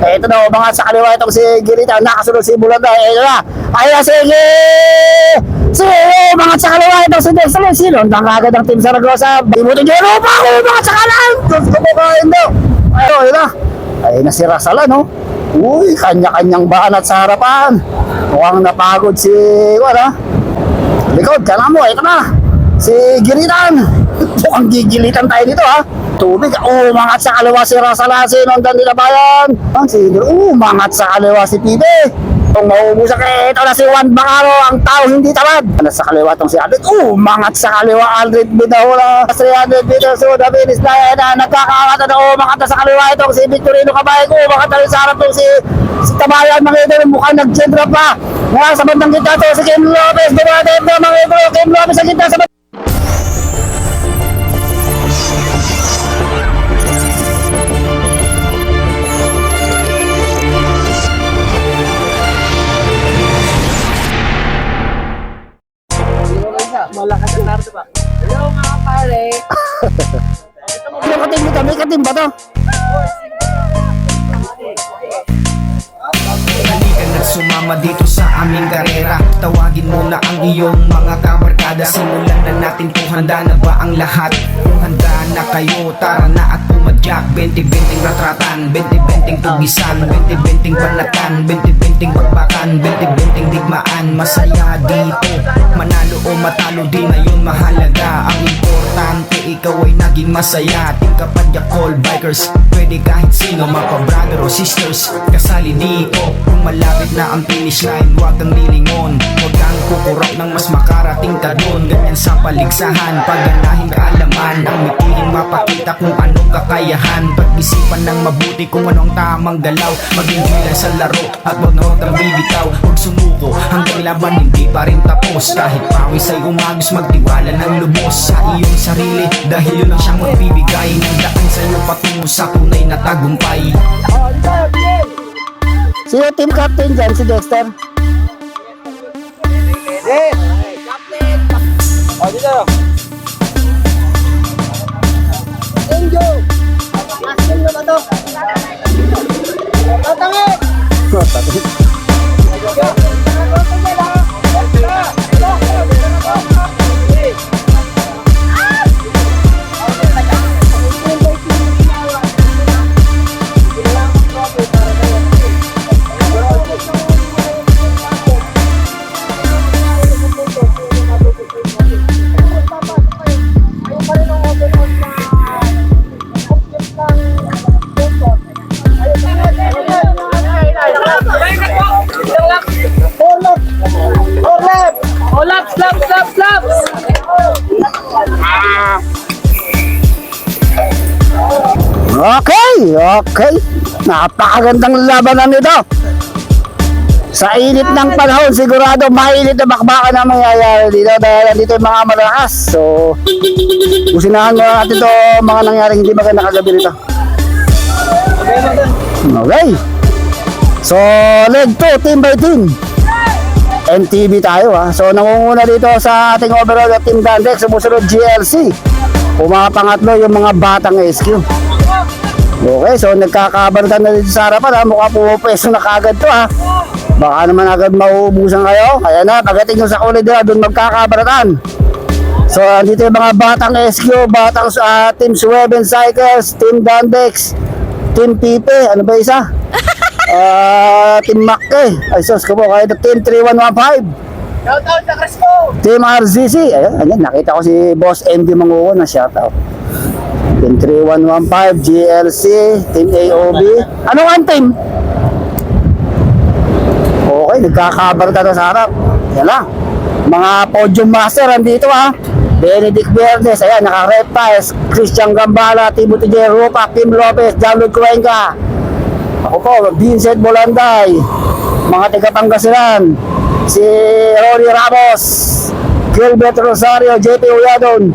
Ito na, umangat sa kaliwa itong si Girita. Nakasunod si Bulaga. Ito na. Ayan, sige! Sige, umangat sa kaliwa itong si Dexter. Sinundan kagad ang Team Zaragoza. Timuti Jero pa ako, umangat sa kanan! Gusto ko kain daw. Ayun na. Ayun na si Rasala, no? Uy, kanya-kanyang banat sa harapan. Mukhang napagod si... Wala. Likod, ka na mo. Ito na. Si Giritan. Mukhang gigilitan tayo dito, ha? Tubig. Umangat sa kaliwa si Rasala. Sinundan nila bayan. Umangat sa kaliwa si Pibe. Kung maubusan kayo, ito na si Juan Bacaro, ang tao hindi tamad. Nasa kaliwa itong si Aldred. Umangat sa kaliwa, Aldred Bidahula. 300 meters, so the finish line na nagkakakata na umangat na sa kaliwa itong si Victorino Cabay. Umangat na rin sa harap itong si Tabayan, mga ito, mukhang nag-gender pa. Nga sa bandang kita ito, si Kim Lopez. Dumating na mga ito, Kim Lopez sa kita sa bandang. Malakas yung narto ba? Hello mga pare! May katim ba to? Halika na sumama dito sa aming karera. Tawagin mo na ang iyong mga kabarkada. Simulan na natin kung handa na ba ang lahat. Kung handa na kayo, tara na at pumadyak. 20-20 ratratan, 20-20 tugisan, 20-20 panatan, 20-20 bakbakan, 20-20 digmaan. Masaya dito, manalo o matalo di na yun mahalaga. Ang importante ikaw ay naging masaya. Team Kapadyak Call Bikers, pwede kahit sino, mapa brother o sisters, kasali dito. Kung malapit na ang finish line, huwag kang lilingon. Huwag kang kukurap ng mas makarating ka dun. Ganyan sa paligsahan, pagganahin kaalaman. Ang mitihin mapakita kung anong kakayahan. Pag-isipan ng mabuti kung anong tamang galaw. Mag-enjoy lang sa laro at huwag na huwag kang bibitaw. Huwag sumuko hanggang laban hindi pa rin tapos. Kahit pawis ay umagos, magtiwala ng lubos sa iyong sarili. Dahil yun ang siyang magbibigay ng daan sa'yo patungo sa tunay na tagumpay. Sino team captain dyan? Si Dexter? Yes! Captain! O, dito! Enjo! Captain na ba to? Tatangin! Slaps! Okay. Napakagandang labanan nito. Sa init ng panahon, sigurado mainit na bakbakan ang mangyayari dito dahil nandito yung mga malakas. So, usinahan mo natin ito, mga nangyaring hindi maganda kagabi nito. Okay. So, leg 2, team by team. NTV tayo, ha. So, nangunguna dito sa ating overall at Team Dandex. Sumusunod GLC. Pumapangatlo yung mga batang SQ. Okay, so nagkakabaratan na dito sa harapan, ha. Mukha pumapeso na kagad to, ha. Baka naman agad mauubusan kayo. Kaya na, pagdating nyo sa kulid nila, doon magkakabaratan. So, dito yung mga batang SQ, batang Team Sueben Cycles, Team Dandex, Team Pipe, ano ba isa? Team Makke, ay sus ko po, kaya Team 3115. Shoutout sa Crespo! Team RZC, ayan, nakita ko si Boss MD Manguko na shoutout. Team 3115, GLC, Team AOB. Ano ang team? Okay, nagkakabarata na sa harap. Yan lang. Mga podium master andito, ha. Benedict Verdes, ayan, naka-red ties. Christian Gambala, Timothy J. Rupa, Kim Lopez, John-Luc Cuenca. Ako po, Vincent Bolanday. Mga taga-Pangasinan. Si Ronnie Ramos, Gilbert Rosario, JP Uyadon.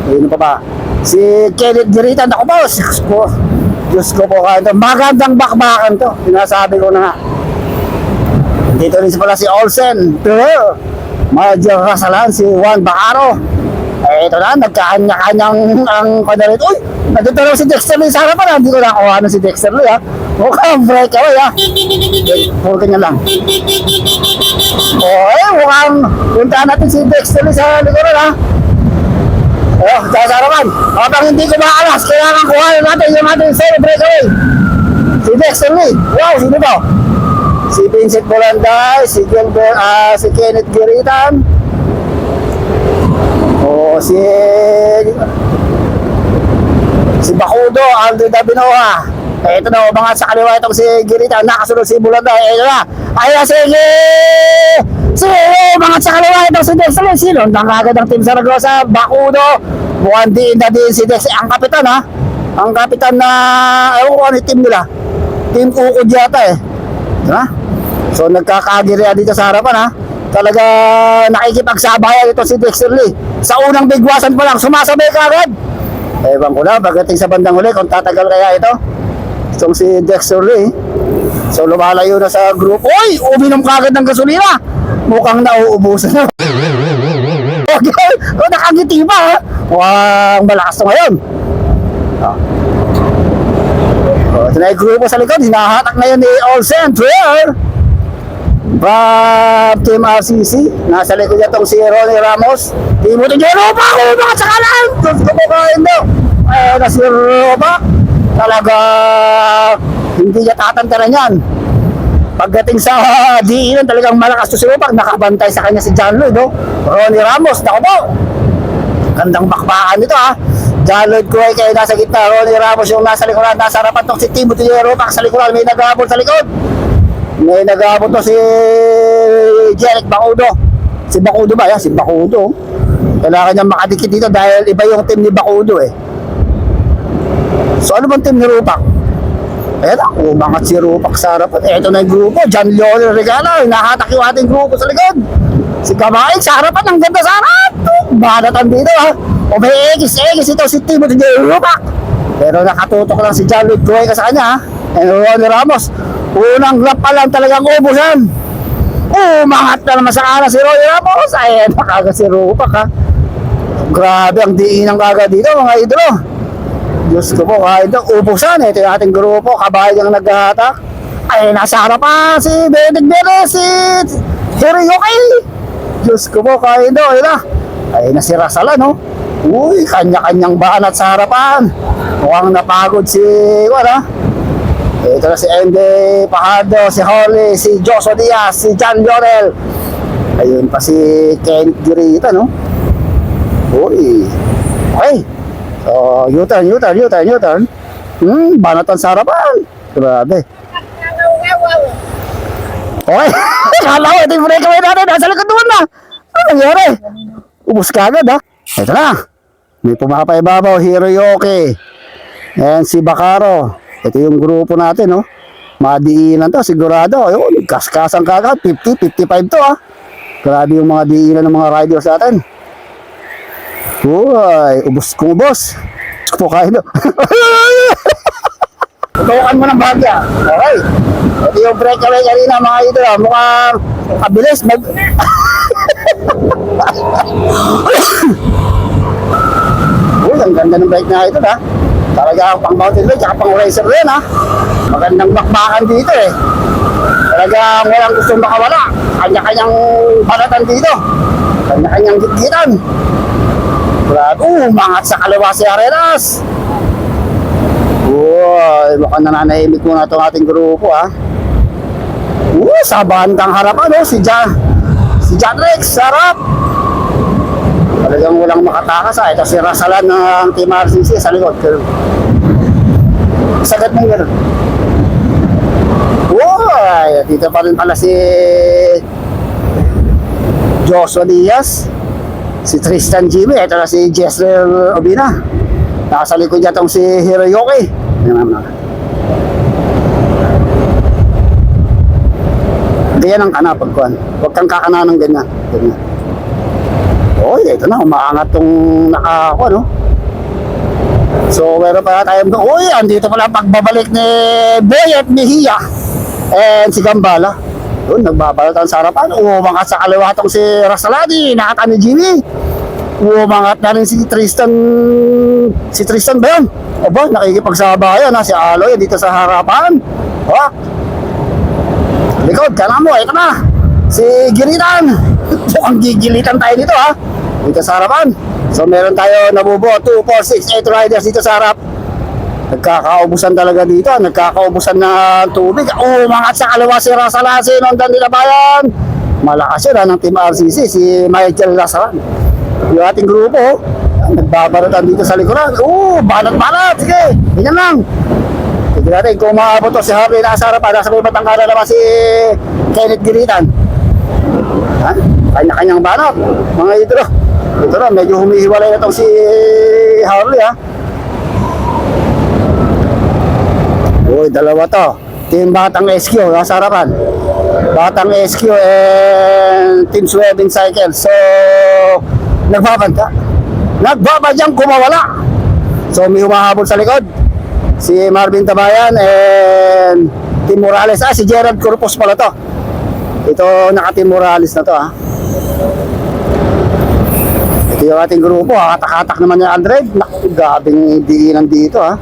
Ayun pa ba? Si Kenneth Giritan. Ako po, Diyos ko po kayo. Magandang bakbakan to. Sinasabi ko na nga. Dito rin pala si Olsen. Pero, medyo kasalan si Juan Bacaro. Ito na, nagkakanya-kanyang ang panalit. Uy, nandito na si Dexter Lee sa harapan. Hindi ko na ako ano si Dexter Lee, ha. Mukhang breakaway ha. Puro ganyan lang. Mukhang puntaan natin si Dexter sa likuran ha. Sasarapan. Habang hindi ko maalas, kailangan kuhanin natin yung ating solo breakaway. Si Dexter Lee. Wow, sino to? Si Vincent Bolanday, si Kenneth Giritan. Si Bakudo, Aldo Dabinoha. Ito na, mga sa kaliwa itong si Giritan. Nakasunod si Bolanday. Ito na. Ayan, sige! Mga sa kaliwa itong si Dexter Lee. Sino? Ang kagad ng Team Zaragoza. Bakudo. Mukhang diin na din si Dexter. Ang kapitan ha. Ang kapitan na, ewan ko ano yung team nila. Team Ukod yata eh. Diba? So nagkakagiriya dito sa harapan ha. Talaga nakikipagsabayan ito si Dexter Lee. Sa unang bigwasan pa lang, sumasabay ka agad. Ewan ko na, pagdating sa bandang huli, kung tatagal kaya ito. Itong si Dexter Lee. So lumalayo na sa group. Uy! Uminom ka agad ng gasolina. Mukhang nauubusan na. Okay, nakangiti pa ha. Mukhang malakas to ngayon. Ito na yung grupo sa likod. Hinahatak ngayon ni Olsen Trier from Team RCC. Nasa likod niya itong si Ronnie Ramos. Timothy Jeropa. Mga sakalan. Gusto ko kain daw. Ayan na si Ropa. Talaga hindi niya tatantaran yan. Pagdating sa diinan, talagang malakas to si Ropa. Nakabantay sa kanya si John Lloyd. Ronnie Ramos. Naku po. Gandang bakbakan nito ha. John Lloyd Kuway kayo nasa gitna. Ronnie Ramos yung nasa likuran. Nasa harapan tong si Timothy Jeropa sa likuran. May naghabol sa likod. May naghabol to si Jeric Bakudo. Si Bakudo ba? Yan, si Bakudo. Kailangan niya makadikit dito dahil iba yung team ni Bakudo eh. So ano bang team ni Rupak? Eto, umangat si Rupak sa harapan. Eto na yung grupo. John Leonel Regala. Nahatak yung ating grupo sa likod. Si Kamain sa harapan. Ang ganda sa harap. Banatan dito ha. O may egis ito si Timothy Jeropa. Pero nakatutok lang si John Lloyd Kuway sa kanya ha. And Ronnie Ramos. Unang lap pa lang talagang ubusan. Umangat na naman sa kanan si Ronnie Ramos. Ayan, makaga si Rupak ha. Grabe ang diinang kaga dito mga idolo. Diyos ko po, kahit ubusan ito yung ating grupo. Kabahay ang naghahatak. Ay, nasa harapan si Benedict Beres, si Hiroyuki. Diyos ko po, kahit ito, ayun na. Ay, nasira sala, no? Uy, kanya-kanyang banat sa harapan. Mukhang napagod si, wala. Ito na si MD Pajado, si Holly, si Joshua Diaz, si John Lionel. Ayun pa si Ken Girita, no? Uy, okay. So, U-turn. Banatan sa harapan. Grabe. Okay. Kala ko, ito yung breakaway natin. Nasa likod naman na. Ano nangyari? Ubus ka agad, ha? Ito na. May pumapaibabaw, Hiroyuki. Ayan, si Bakaro. Ito yung grupo natin, no? Madiinan to, sigurado. Ayun, kaskasang kagad. 50, 55 to, ha? Grabe yung mga diinan ng mga riders natin. Uy, ubos. Po kayo, no? Tutukan mo ng bagya. Okay. Ito yung breakaway kanina, mga idol. Mukhang kabilis. Uy, ang ganda ng bike na ito, ha? Talaga pang mountain bike, pang racer rin, ha? Magandang bakbakan dito, eh. Talagang walang gustong makawala. Kanya-kanyang balatan dito. Kanya-kanyang gitgitan. Grabe, umangat sa kaliwa si Arenas. Uy, mukhang nananahimik muna itong ating grupo, ha? Sa bandang harapan, si John Rex, sarap. Talagang walang makatakas, ha? Ito si Rasalan ng Team RCC sa likod. Sagat mo gano'n. Uy, dito pa rin pala si Joshua Diaz, si Tristan Jimmy, ito na si Jessel Obina. Nasa likod niya itong si Hiroyuki. Ganyan ang kana pagkuhan. Huwag kang kakana ng ganyan. Oy, ito na, umaangat itong nakakuha, no? So, meron pa tayong doon. Uy, andito pala pagbabalik ni Boyet Mejia and si Gambala. Doon, nagbabalatan sa harapan. Umangat sa kaliwa itong si Rasaladi, nakata ni Jimmy. Umangat na rin si Tristan. Si Tristan ba yan? O ba, nakikipagsabayan ha, si Aloy dito sa harapan. Oh! Likod, kanan mo, ito na! Si Gilitan! Mukhang gigilitan tayo dito ha! Dito sa harapan. So meron tayo nabubuo, 2, 4, 6, 8 riders dito sa harap. Nagkakaubusan talaga dito, nagkakaubusan ng tubig. Umangat sa kaliwa si Rasalasin, Nondan nila bayan. Malakas yun ng Team RCC, si Michael Lasaran. Yung ating grupo, nagbabaratan dito sa likuran. Banat-banat, sige, ganyan lang. Tignan natin kung maabot to si Harley nasa harapan, nasa may batangkara naman si Kenneth Gilitan. Ha? Kanya-kanyang banat, mga idolo. Ito na, medyo humihiwalay na itong si Harley ha. Uy, dalawa to. Team Batang SQ, nasa harapan. Batang SQ and Team Swebbing Cycle. So, nagbabanta. Nagbabadyang kumawala. So, may humahabol sa likod. Si Marvin Tabayan and Team Morales. Si Gerald Corpus pala to. Ito, naka-Team Morales na to ha. Ito yung ating grupo. Hatak-hatak naman yung Andred. Naku, gabing diinan dito ha.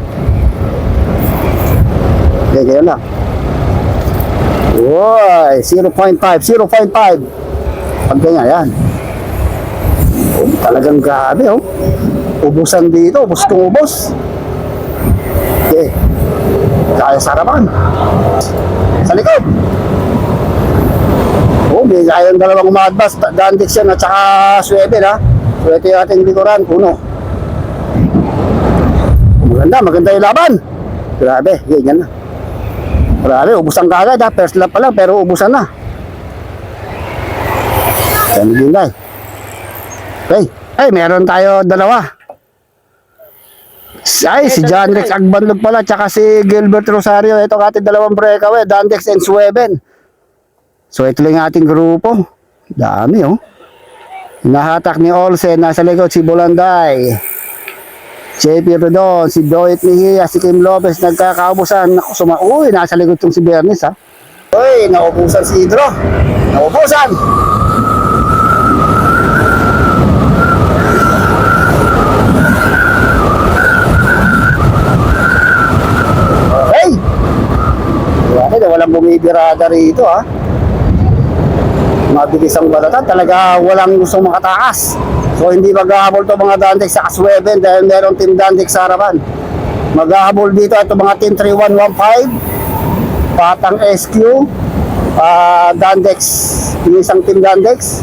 Okay, ganyan lang. Uy, 0.5. Pag ganyan, yan. Talagang grabe, oh. Ubusan dito, ubos kong ubos. Okay. Kaya sa harapan. Sa likod. May kayang dalawang umadbas. Dan Dixon at saka Suebe, ha. So, ito yung ating likuran, puno. Maganda yung laban. Grabe, ganyan na. Grabe, ubusan ka agad ha. First lap pa lang, pero ubusan na. Yan, Gingay. Okay. Ay, meron tayo dalawa. Ay, si John Rex Agbanlog pala, tsaka si Gilbert Rosario. Ito ating dalawang breakaway, Dandex and Sueben. So, ito lang yung ating grupo. Dami, oh. Nahatak ni Olsen, nasa likod si Bolanday. JP Rodon, si Doit Mejia, si Kim Lopez, nagkakaubusan. Uy, nasa likod itong si Bernis ha. Uy, naubusan si Hidro. Naubusan. Okay. Bakit walang bumibirada rito ha. Mabilis ang balatan, talaga walang gustong makatakas. So hindi maghahabol to mga Dandex sa Kasweben dahil meron Team Dandex sa harapan. Maghahabol dito ito mga Team 3115, Batang SQ, Dandex, yung isang Team Dandex,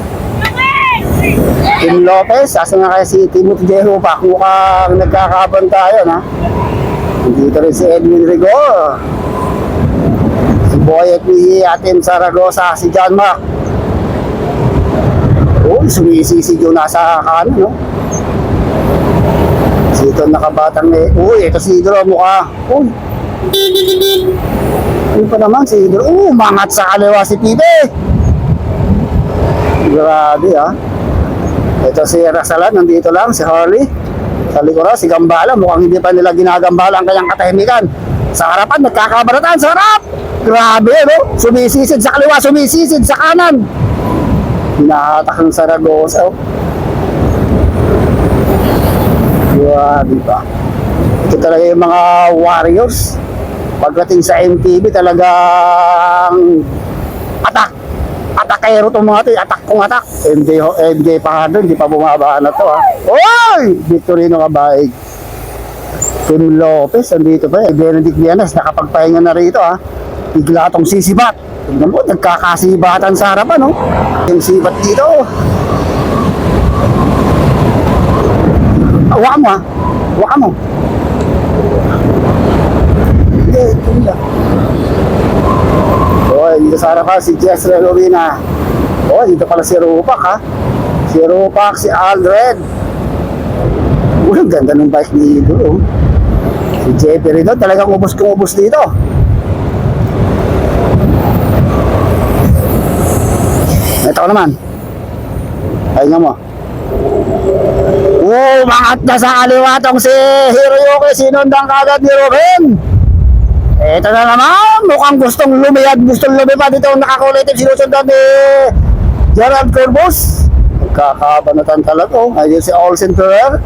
Team Lopez, asa nga kaya si Timothy Jerupak, mukhang nagkakaban tayo na. Dito rin si Edwin Rigor, si Boyet Mejia, Team Zaragoza, si John Mac. Uy, sumisisig yung nasa kanan, no? Si ito nakabatang uy, ito si Hidro mukha. Uy. Uy pa naman si Hidro. Mangat sa kaliwa si Pibe. Grabe, ha? Ito si Rasalan, nandito lang, si Harley. Sa likuran, si Gambala. Mukhang hindi pa nila ginagambala ang kanyang katahimikan. Sa harapan, nagkakabaratan sa harap. Grabe, no? Sumisisid sa kaliwa, sumisisid sa kanan. Hinahatak ng Zaragoza. Grabe ba? Ito talaga yung mga Warriors. Pagdating sa MTV, talagang atak. Atakero itong mga ito. Atak kung atak. MJ Pahardo, hindi pa bumabaan na ito ha. Oy! Victorino Cabaig. Tim Lopez, andito pa. Benedict Villanas, nakapagpahinga na rito ha. Bigla itong sisibat. Tignan mo, nagkakasibatan sa harapan, no? Yung sibat dito. Hawakan mo, ha? Hawakan mo. Hindi, ito lang. Dito sa harapan, si Jess Relovina. Dito pala si Rupak, ha? Si Rupak, si Aldred. Ang ganda ng bike dito, oh. Si JP Ridon, talagang ubos kong ubos dito. Ito naman. Pahinga mo. Mangat na sa kaliwatong si Hiroyuki. Sinundang kagad ni Ruben. Ito na naman. Mukhang gustong lumiyad. Gustong lumipad dito. Nakakulitin sinusundan ni Gerald Corbus. Nagkakabanatan talaga. Ayun si Olsen Ferrer.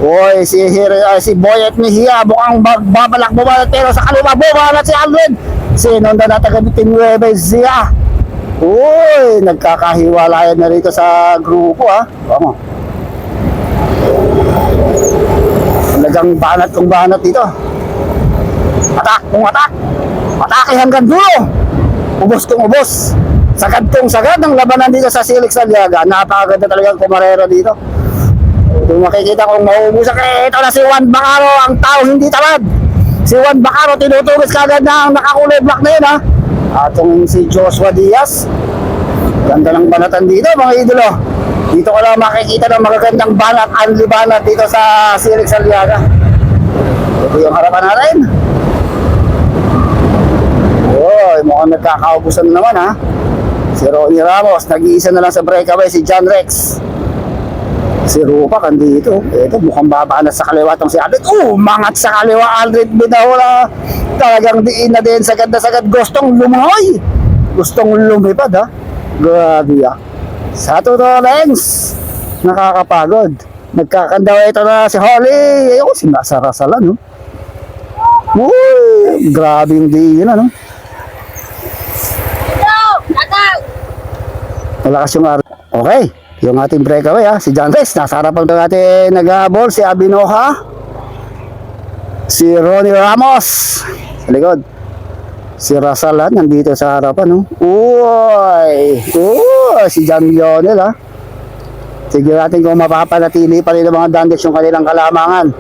Uy, si Boyet Mejia. Mukhang babalak bumalat. Pero sa kaliwa bumalat si Alvin. Sinundan na taga Nueva Ecija. Uy, nagkakahiwalayan na rito sa grupo ha. Vamos. Talagang banat kong banat dito. Atak kung atak. Atake hanggang dulo. Ubos kong ubos. Sagad kong sagad ang labanan dito sa Silix Aliaga. Napakaganda talagang kumarera dito. Kung makikita kong mauubusan, ito na si Juan Bacaro, ang tao hindi tamad. Si Juan Bacaro tinutugis kagad na ang nakakulay black na yun ha. At yung si Joshua Diaz, ganda ng banatan dito mga idolo. Dito ko lang makikita ng magagandang banat, anli banat dito sa Silix Aliaga. Ito yung harapan natin. Uy, mukhang nagkakaubusan na naman ha. Si Ronnie Ramos, nag-iisa na lang sa breakaway, si John Rex. Si Rupa kandito. Ito mukhang babanat sa kaliwa tong si Aldred. Mangat sa kaliwa Aldred Bidahula. Talagang diin na din sagad na sagad. Gustong lumangoy. Gustong lumipad ha. Grabe ha. Sa totoo Lengs, nakakapagod. Nagkakandawa ito na si Holly. Ayoko, sinasarasalan no. Uy, grabe yung diin ano. Malakas yung araw. Okay. Yung ating breakaway ha, si John Rex, nasa harapan ng ating nag-aabol, si Abinoha, si Ronnie Ramos, sa likod, si Rasalan, nandito sa harapan, no? Uy, si John Lionel, ha? Sige natin kung mapapanatili pa rin ng mga Dandex yung kanilang kalamangan.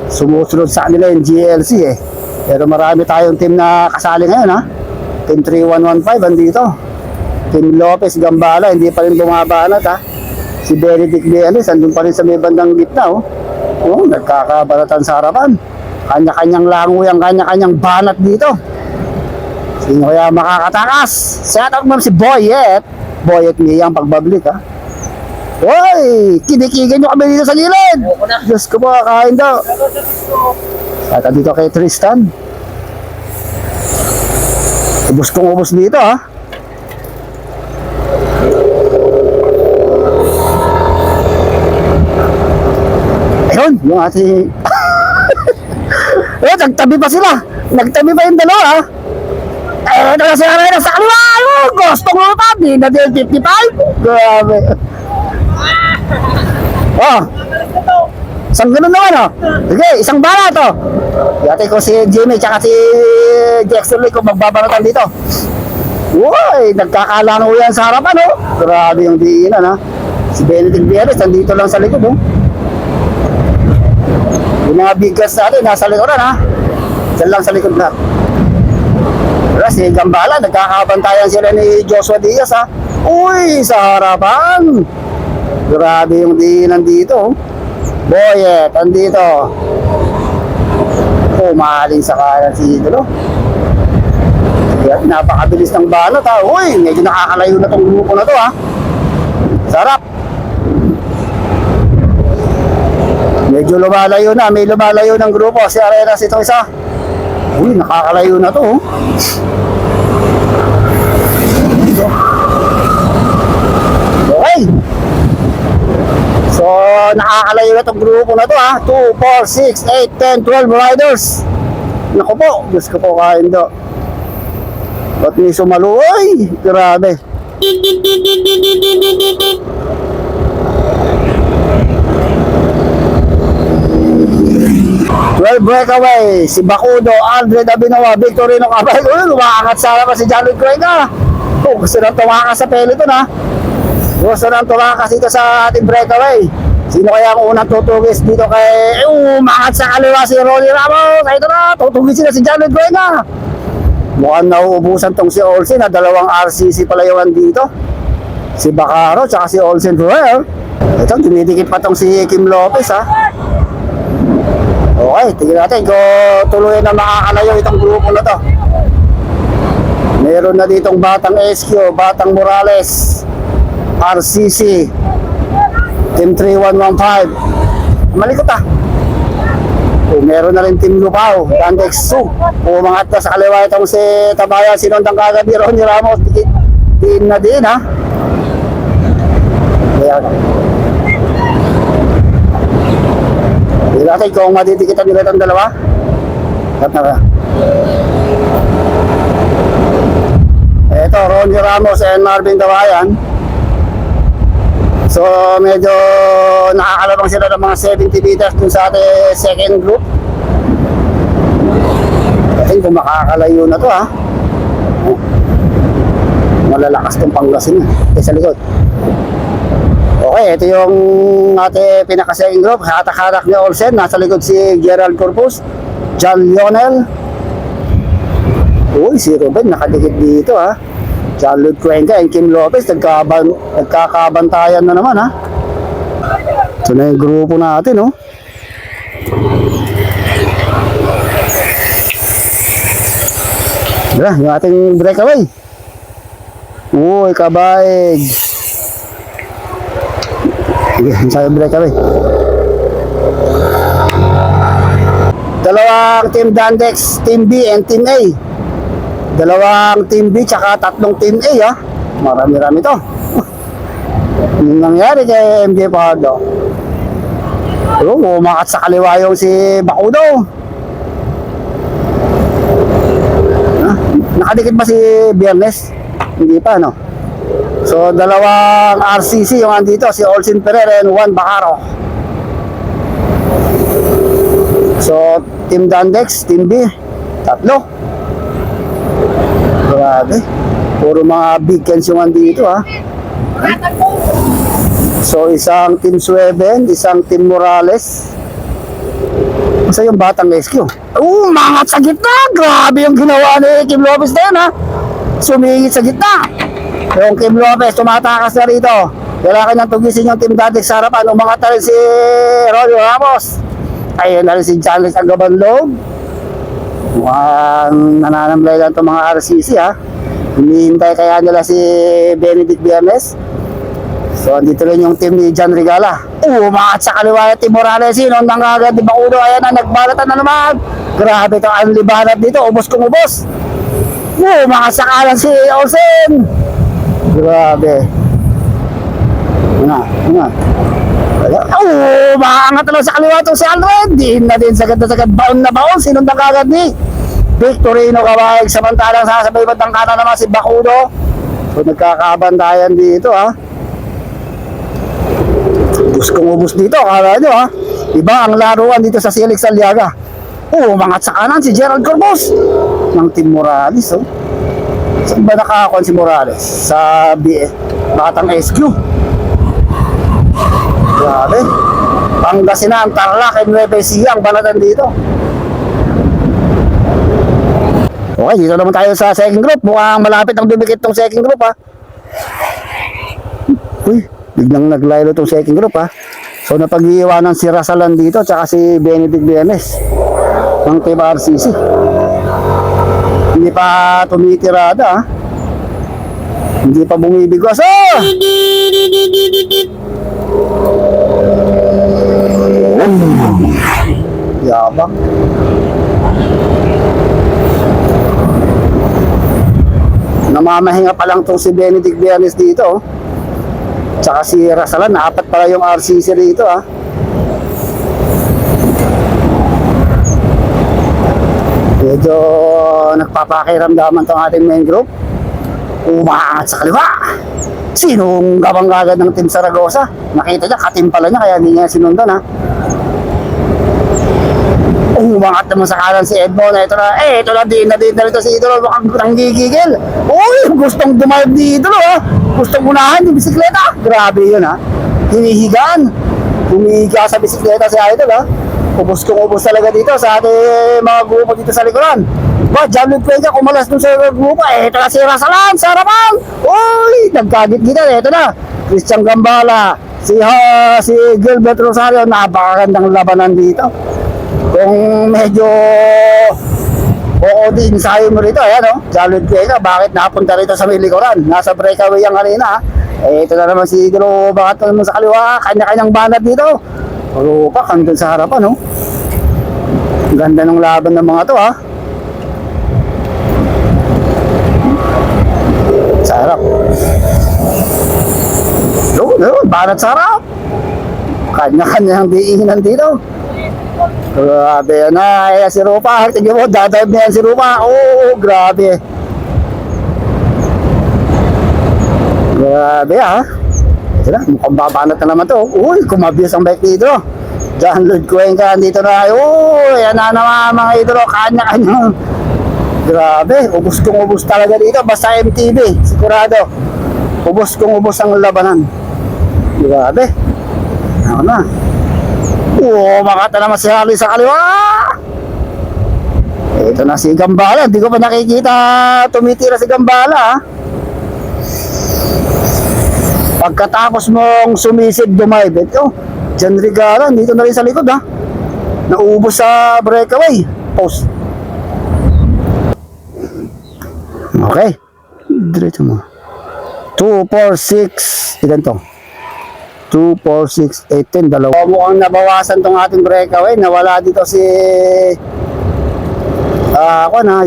Sumusunod sa kanila yung GLC, eh. Pero marami tayong team na kasali ngayon, ha? Team 3115, andito. Team Lopez Gambala, hindi pa rin bumabanat ha. Si Benedict Lienes, andun pa rin sa may bandang gitna oh. Oh, nagkakabanatan sa harapan. Kanya-kanyang langoy ang kanya-kanyang banat dito. Sino kaya makakatakas? Shout out ma'am si Boyet. Boyet niya ang pagbablik ha. Hoy, kinikigan nyo kami dito sa gilid. Diyos ko po, kain daw. Shout out dito kay Tristan. Ubus kong ubus dito ha. Ayun, yung ating eh, nagtabi pa sila. Nagtabi pa yung dalawa. Eh, ito na si Arena sa kaliwa. Gustong lutad. Di na din 55. Grabe. Oh. Isang ganun naman, oh. Sige, isang bala to. Yate ko si Jimmy tsaka si Jackson Lee kung magbabaratan dito. Uy, nagkakalango yan sa harapan, oh. Grabe yung diinan, ha. Si Benedict Vieres, nandito lang sa likod, oh. Yung mga bigas natin, nasa likuran ha. Diyan lang sa likod na. Pero si Gambala, nagkakabantayan sila ni Joshua Diaz ha. Uy, sa harapan. Grabe yung diinan dito. Boyet, andito. Mahaling sa kanan si Idolo. Yan, napakabilis ng banat ha. Uy, medyo nakakalayo na tong grupo na to ha. Sarap. Medyo lumalayo na, may lumalayo ng grupo. Si Arenas ito isa. Uy, nakakalayo na to. Okay. So, nakakalayo na itong grupo na to ha. 2, 4, 6, 8, 10, 12 riders. Naku po, Diyos ko po kain do. Ba't may sumalo? Uy, grabe. Well, breakaway, si Bacudo, Aldred Abinoa, Victorino Cabay. Uy, lumakangat sana pa si Jared Cuenca. Gusto nang tumakas sa peloton ha. Gusto nang tumakas dito sa ating breakaway. Sino kaya ang unang tutugis dito kay umangat sa kaliwa si Ronnie Ramos. Ito na, tutugis sila si Jared Cuenca. Mukhang nauubusan tong si Olsen na dalawang RCC palayuan dito. Si Bacaro tsaka si Olsen Royal. Ito, dumidikit pa tong si Kim Lopez ha. Okay, tingnan natin kung tuloy na makakalayo itong grupo na to. Meron na ditong Batang SQ, Batang Morales, RCC, Team 3115. Malikot ah. Meron na rin Team Lupao, Dandex 2. Umangat na sa kaliwa itong si Tabayan, sinundang kagabi Ronnie Ramos. Din na din ha. Ayan. Hindi natin kung madidikitan nila itong dalawa. At na. Ronnie Ramos and Marvin Dawayan. So medyo nakakalabang sila ng mga 70 meters dun sa ating second group. Kasi kung makakalayo na to ha. Malalakas tong Pangasinan sa likod. Okay, ito yung ating pinaka-second group. Hatak-hatak ni Olsen. Nasa likod si Gerald Corpus, John Lionel. Uy, si Ruben nakadikit dito ha. John Lud Cuenca and Kim Lopez nagkakabantayan na naman ha. Ito na yung grupo natin oh. Diba, yung ating breakaway. Uy, kabaig. Sige, sabi breakaway. Dalawang Team Dandex, Team B and Team A. Dalawang Team B tsaka tatlong Team A ha. Marami-rami to. Yung nangyari kay MJ Pardo. Umakat sa kaliwa yung si Bakudo. Nakadikit ba si Biernes? Hindi pa no. So dalawang RCC yung andito, si Olsen Ferrer and Juan Bacaro. So Team Dandex, Team B, tatlo. Grabe. Puro mga big cans yung andito ha. So isang Team Sueben, isang Team Morales. Isa yung Batang Rescue. Mangat sa gitna. Grabe yung ginawa ni Kim Lopez na yun ha. Sumingit sa gitna. Yung Kim Lopez tumatakas na rito. Kailangan niyang tugisin yung Team Dandex sa harapan. Umangat na rin si Ronnie Ramos. Ayun na rin si Charles Agabanlog. Mukhang nananamlay lang itong mga RCC ha. Hinihintay kaya nila si Benedict Biernes. So andito rin yung team ni John Regala. Umangat sa kaliwa yung Team Morales. Yun ang agad di Bakudo. Ayan na, nagbalatan na naman. Grabe ito ang libanat dito. Ubos kung ubos. Umangat sa kalan si Olsen. Grabe. Maangat na lang sa kaliwa itong si Alred. Diin na din sagad na sagad. Baon na baon. Sinundang kagad ni Victorino Cabaig. Samantalang sasabay bandang kanan naman si Bakudo. So nagkakabantayan dito ha. Ubus kung ubus dito. Akala nyo ha. Iba ang laruan dito sa Silix Aliaga. Umangat sa kanan si Gerald Corbos ng Team Morales oh. Saan ba nakakakuan si Morales? Sa Batang SQ. Grabe. Pangasinan, Tarlac, Nueva Ecija ang balatan dito. Okay, dito naman tayo sa second group. Mukhang malapit ang dumikit tong second group ha. Uy, biglang naglaylo tong second group ha. So napag-iiwanan si Rasalan dito tsaka si Benedict Bienes ng Team RCC. Hindi pa tumitirada ha. Hindi pa bumibigwas oh! Yabang. Namamahinga pa lang tong si Benedict Biernes dito oh. Tsaka si Rasalan, apat pala yung RCC dito ha. Medyo nagpapakiramdaman tong ating main group. Umaangat sa kaliwa. Sinong gabang agad ng Team Saragosa? Nakita niya, katim pala niya kaya hindi niya sinundan ha. Umangat naman sa kanan si Edmond. Ito na din na rito si Idolo. Mukhang gigigil. Uy, gustong dumayab ni Idolo ha. Gustong unahan yung bisikleta. Grabe yun ha. Hinihigaan. Humihiga sa bisikleta si Idol ha. Ubus kong ubus talaga dito sa ating mga grupo dito sa likuran. John Lud Cuenca kumalas dun sa grupo. Ito na si Rasalan sa harapan. Uy, nagkagit-gitan. Ito na. Christian Gambala. Si Gilbert Rosario. Napakagandang labanan dito. Kung medyo din sayo mo rito, ayan o, John Lud Cuenca, bakit napunta rito sa may likuran? Nasa breakaway ang kanina, ito na naman si Idolo, bakit naman sa kaliwa, kanya-kanyang banat dito. Pero pa, kandun sa harapan, no? Ganda ng laban ng mga to, ha? Sa harap. Doon, banat sa harap. Kanya-kanyang diinan dito. Grabe na, si Rupa, tingnan mo, dadive na yan si Rupa. Oh, grabe. Grabe ah. Ito na, mukhang babanat na naman to. Uy, kumabiyos ang bike dito. John Lloyd Cuenca dito na. Uy, yan na naman mga idolo. Kanya-kanyang. Grabe, ubos kong ubos talaga dito. Basta MTV, sigurado. Ubos kong ubos ang labanan. Grabe. Ano na. Makata naman si Harley sa kaliwa. Ito na si Gambala. Hindi ko pa nakikita tumitira si Gambala ah. Pagkatapos mong sumisid dumive, ito, John Regala, dito na rin sa likod ha. Naubos sa breakaway. Post. Okay. Diretso mo. 2, 4, 6. Ilan to? 2, 4, 6, 8, 10. Dalawa. Mukhang nabawasan tong ating breakaway. Nawala dito si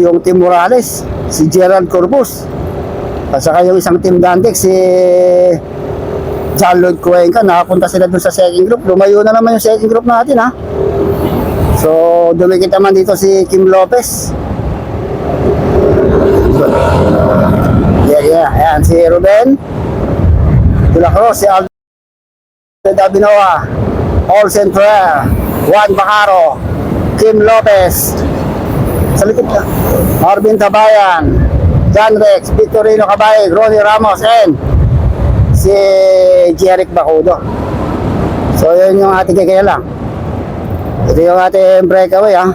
yung Team Morales. Si Gerald Corbus. At saka yung isang Team Dandex, si John Lloyd Cuenca, nakapunta sila dun sa second group. Lumayo na naman yung second group natin ha. So dumikit naman dito si Kim Lopez. Ayan si Ruben De La Cruz, si Alfred Abinoa, Olsen Ferrer, Juan Bacaro, Kim Lopez sa likod ka, Marvin Tabayan, John Rex, Victorino Cabay, Ronnie Ramos, and si Jeric Bacudo. So yun yung ating kikila. Ito yung ating breakaway ha.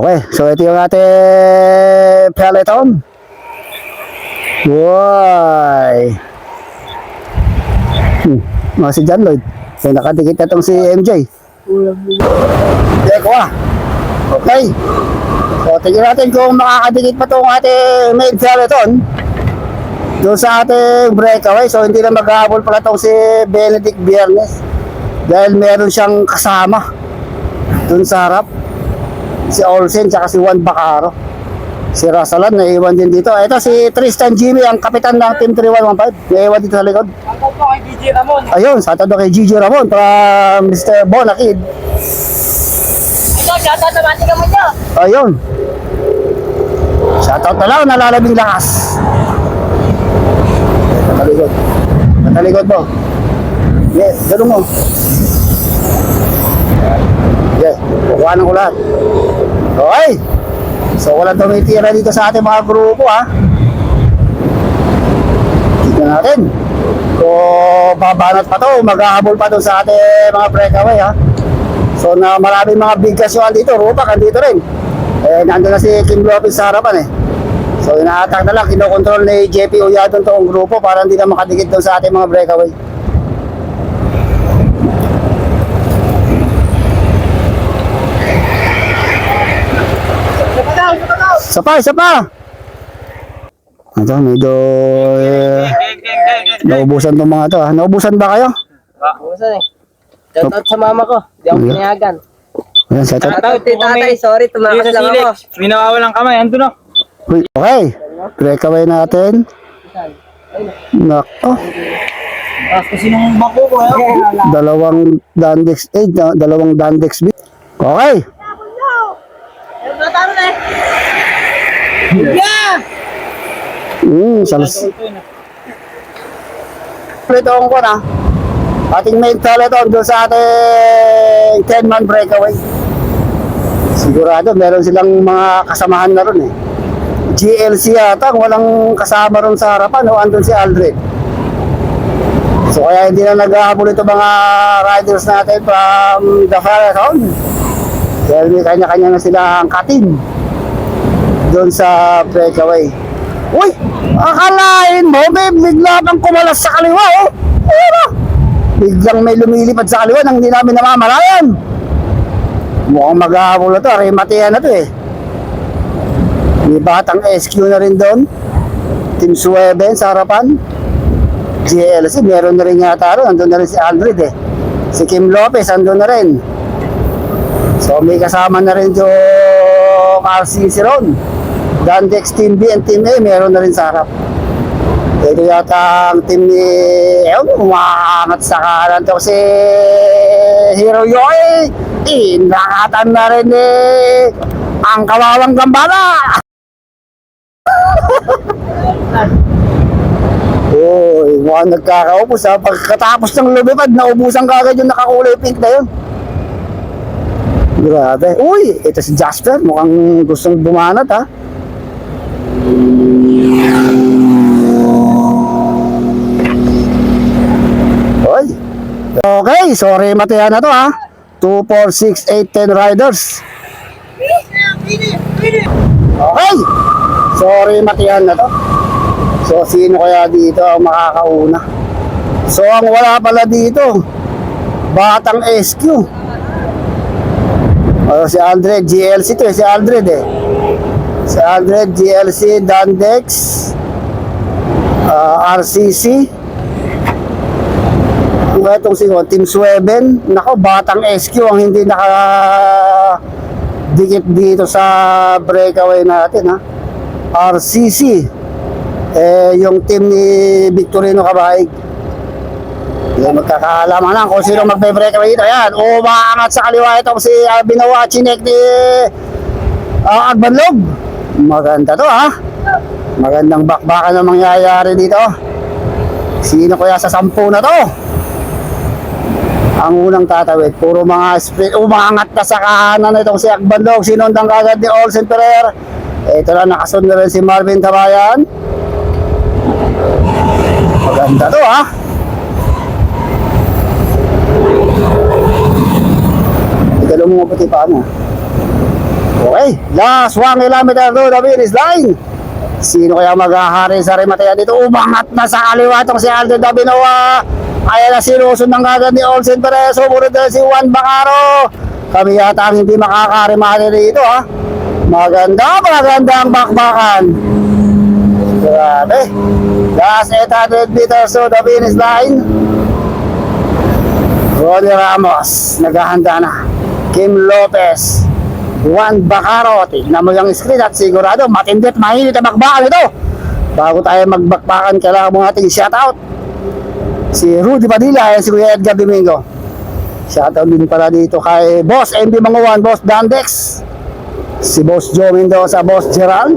Okay, so ito yung ating peloton. Why? Mga si John Lloyd. So nakadikit na itong si MJ. Deko ah. Okay. So, tingnan natin kung makakadikit pa itong ating main peloton doon sa ating breakaway. So, hindi na maghahabol pala itong si Benedict Biernes dahil meron siyang kasama doon sa harap. Si Olsen, tsaka si Juan Bacaro. Si Rasalan, naiwan din dito. Ito si Tristan Jimmy, ang kapitan ng Team 3115. Naiwan dito sa likod. Shoutout po kay DJ Ramon. Ayun, shoutout kay Gigi Ramon from Mr. Bonakid. Ito, shoutout sa bati naman niya. Ayun. Shoutout na lang, nalalabing lakas. Natalikod. Natalikod mo. Yes, ganun mo. Yes, kukuhanan ko lahat. Okay. So, walang tumitira dito sa ating mga grupo ha. Tignan natin. Kung babanat pa to, maghahabol pa to sa ating mga breakaway ha. So, na maraming mga big kasyuan dito. Rupak, andito rin. Eh, nandun na si Kim Lopez sa harapan eh. So, inaatak na lang. Kinokontrol ni JP Uyadon toong grupo para hindi na makadikit doon sa ating mga breakaway. Isa pa. Ito, medyo naubusan tong mga to ha. Naubusan ba kayo? Busan eh. Shoutout sa mama ko. Di ako pinayagan. Ayan, set up. Shoutout kay tatay. Sorry, tumakas lang ako. May nawawalang kamay, ando na. Uy, okay. Breakaway natin. Nako. Kasi nung bako ko Dalawang Dandex dalawang Dandex B. Okay. Natalo na eh. Yeah! Salas. Ito ko na. Ating main peloton doon sa ating 10-man breakaway. Sigurado meron silang mga kasamahan na ron eh. GLC yata, walang kasama ron sa harapan o andun si Aldred. So kaya hindi na naghahabol ito mga riders natin from the peloton. Dahil may kanya-kanya na silang katin doon sa breakaway. Uy! Akalain mo, may bigla kang kumalas sa kaliwa, oh! Ano? Biglang may lumilipad sa kaliwa nang hindi namin namamalayan. Mukhang maghahabol na to, rematihan na to eh. May batang SQ na rin doon. Team Sueben sa harapan. GLC, meron na rin yata rin. Andun na rin si Aldred eh. Si Kim Lopez, andun na rin. So may kasama na rin yung RCC ron. Dandex Team B and Team A, meron na rin sa harap. Ito yata ang team ni umaangat sa kanan to si Hero Yoy. Nakatan na rin ang kawawang Gambala. Uy, mukhang nagkakaupos ha. Pagkatapos ng lumipad, naubusan ka agad yung nakakulay pink na yun. Grabe. Uy, ito si Jasper. Mukhang gustong bumanat ha. Uy. Okay, sorry matihan na to ha. 2, 4, 6, 8, 10 riders. Okay. Sorry matihan na to. So, sino kaya dito ang makakauna? So, ang wala pala dito, Batang SQ. Si Aldred, GLC to eh. Si Aldred eh. Si Aldred, GLC, Dandex, RCC. Itong si Team Sweben. Nako, Batang SQ ang hindi dikit dito sa breakaway natin ha. RCC. Yung team ni Victorino Cabaig. Yung magkakaalaman lang kung sino magbe-breakaway dito. Ayan, umaangat sa kaliwa itong si Binawa Chinek ni Agbanlog. Maganda to ha. Magandang bakbakan na mangyayari dito. Sino kaya sa 10 na to? Ang unang tatawid, puro mga sprint. Umaangat na sa kahanan itong si Agbanlog. Sinundang kagad ni Olsen Ferrer. Ito na, nakasunod na rin si Marvin Tabayan. Maganda to ha. Ikalo mo pati pa mo. Okay, last 1 kilometer to the finish line. Sino kaya maghahari sa rematayan dito? Umangat na sa kaliwa itong si Alden Dabinoa. Ayan na sinusunod ng kagad ni Olsen Perez. Sumunod na si Juan Bacaro. Kami yata ang hindi makakarimari dito ha. Magandang bakbakan. Grabe. Last 800 meters to the finish line. Ronnie Ramos, naghahanda na. Kim Lopez, Juan Bacaro. Tignan mo yung screen at sigurado matindi at mahinit ang bakbakan ito. Bago tayo magbakbakan, kailangan mo natin shoutout si Rudy Padilla at si Kuya Edgar Domingo. Shoutout din pala dito kay Boss MB Manguan, Boss Dandex, si Boss Joe Mendoza, Boss Gerald,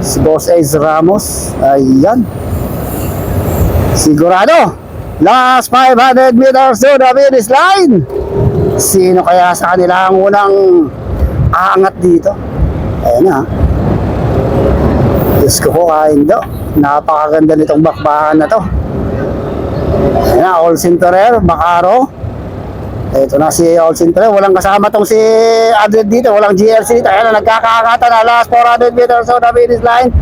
si Boss Ace Ramos. Ayan. Sigurado last 500 meters to the finish line. Sino kaya sa kanila ang unang aangat dito? Ayan na. Diyos ko po, kahindo. Napakaganda nitong bakbakan na to. Ayan na, Olsen Ferrer, Bacaro. Ito na si Olsen Ferrer. Walang kasama tong si Adred dito. Walang GLC dito. Ayan na, nagkakaakata na. Last 400 meters to the finish line.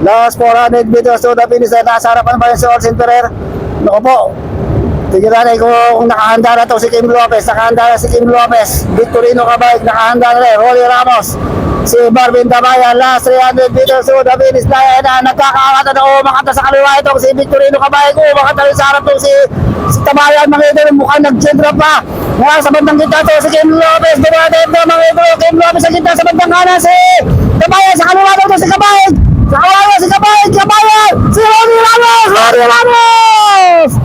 Last 400 meters to the finish line. Nasa harapan pa rin si Olsen Ferrer. Naku po. Tignan natin kung nakahanda na to si Kim Lopez. Nakahanda na si Kim Lopez. Victorino Cabaig. Nakahanda na rin. Rolly Ramos. Si Marvin Tabayan. Last 300 meters to the finish line. Nagkakaakata na umakata sa kaliwa itong si Victorino Cabaig. Umakata rin sa harap itong si Tabayan. Mga ito mukhang nag-gender pa. Ngayon sa bandang kita to si Kim Lopez. Dumating na mga ito. Kim Lopez sa kita sa bandang kanan si Tabayan. Sa kaliwa ito si Cabaig. Sa kaliwa si Cabaig. Cabayan. Si Rolly Ramos. Rolly Ramos.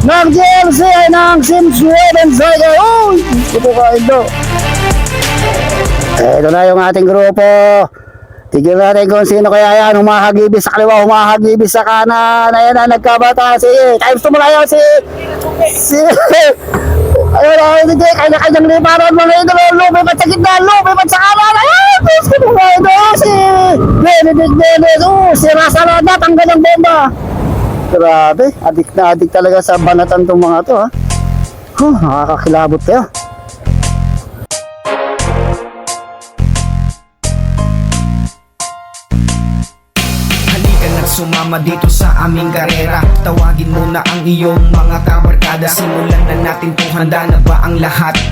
Ng GMC ay ng Sims Sweden Cycle. Uy! Ito ka ito. Ito na yung ating grupo. Tigil natin kung sino kaya yan. Humahagibis sa kaliwa, humahagibis sa kanan. Ayan na, nagkabata si times 2 mula yun ayun na, hindi kanya-kanyang liparan mga ito. Lumipat sa gitna, lumipat sa kanan. Ayan, please ko mga ito. Si Benedict Dennis. Si Rasalada, tanggal ng bomba. Grabe, adik na adik talaga sa banatan tong mga to ha. Nakakakilabot kayo. Halika na't sumama dito sa aming karera. Tawagin mo na ang iyong mga kabarkada. Simulan na natin to, handa na ba ang lahat?